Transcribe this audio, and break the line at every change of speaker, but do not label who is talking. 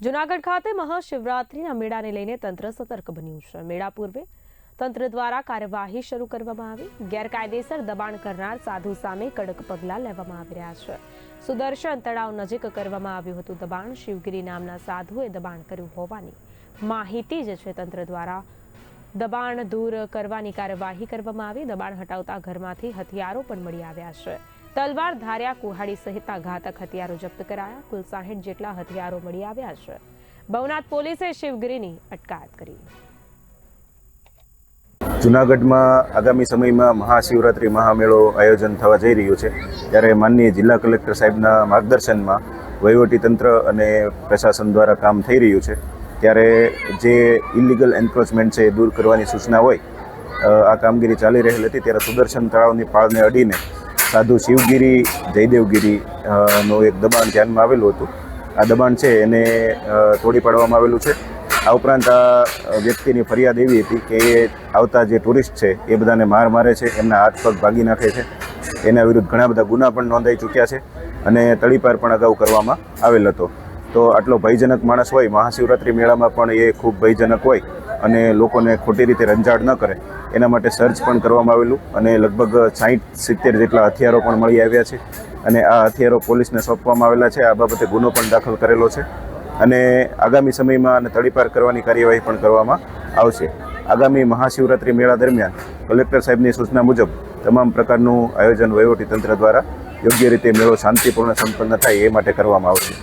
જૂનાગઢ ખાતે મહાશિવરાત્રીના મેળાને લઈને તંત્ર સતર્ક બન્યું છે। મેળા પૂર્વે તંત્ર દ્વારા કાર્યવાહી શરૂ કરવામાં આવી। ગેરકાયદેસર દબાણ કરનાર સાધુ સામે કડક પગલાં લેવામાં આવી રહ્યા છે। સુદર્શન તળાવ નજીક કરવામાં આવ્યું હતું દબાણ। શિવગીરી નામના સાધુએ દબાણ કર્યું હોવાની માહિતી જે છે તંત્ર દ્વારા દબાણ દૂર કરવાની કાર્યવાહી કરવામાં આવી। દબાણ હટાવતા ઘરમાંથી હથિયારો પણ મળી આવ્યા છે। તલવાર, ધારિયા, કુહાડી સહિતના ઘાતક હથિયારો જપ્ત કરાયા। કુલ 60 જેટલા હથિયારો મળી આવ્યા છે। ભવનાથ પોલીસે શિવગીરીની અટકાયત કરી।
જૂનાગઢમાં આગામી સમયમાં મહાશિવરાત્રિ મહામેળો આયોજન થવા જઈ રહ્યું છે, ત્યારે માનનીય જિલ્લા કલેક્ટર સાહેબના માર્ગદર્શનમાં વહીવટીતંત્ર અને પ્રશાસન દ્વારા કામ થઈ રહ્યું છે। ત્યારે જે ઇલીગલ એન્ક્રોચમેન્ટ છે એ દૂર કરવાની સૂચના હોય આ કામગીરી ચાલી રહેલ હતી। ત્યારે સુદર્શન તળાવની પાળને અડીને સાધુ શિવગીરી, જયદેવગીરી નો એક દબાણ ધ્યાનમાં આવેલું હતું। આ દબાણ છે એને તોડી પાડવામાં આવેલું છે। આ ઉપરાંત આ વ્યક્તિની ફરિયાદ એવી હતી કે એ આવતા જે ટુરિસ્ટ છે એ બધાને મારે છે, એમના હાથ પગ ભાગી નાખે છે। એના વિરુદ્ધ ઘણા બધા ગુના પણ નોંધાઈ ચૂક્યા છે અને તડીપાર પણ અગાઉ કરવામાં આવેલ હતો। તો આટલો ભયજનક માણસ હોય, મહાશિવરાત્રિ મેળામાં પણ એ ખૂબ ભયજનક હોય અને લોકોને ખોટી રીતે રંજાડ ન કરે એના માટે સર્ચ પણ કરવામાં આવેલું અને લગભગ 60-70 જેટલા હથિયારો પણ મળી આવ્યા છે અને આ હથિયારો પોલીસને સોંપવામાં આવેલા છે। આ બાબતે ગુનો પણ દાખલ કરેલો છે અને આગામી સમયમાં આને તડીપાર કરવાની કાર્યવાહી પણ કરવામાં આવશે। આગામી મહાશિવરાત્રિ મેળા દરમિયાન કલેક્ટર સાહેબની સૂચના મુજબ તમામ પ્રકારનું આયોજન વહીવટીતંત્ર દ્વારા યોગ્ય રીતે મેળો શાંતિપૂર્ણ સંપન્ન થાય એ માટે કરવામાં આવશે।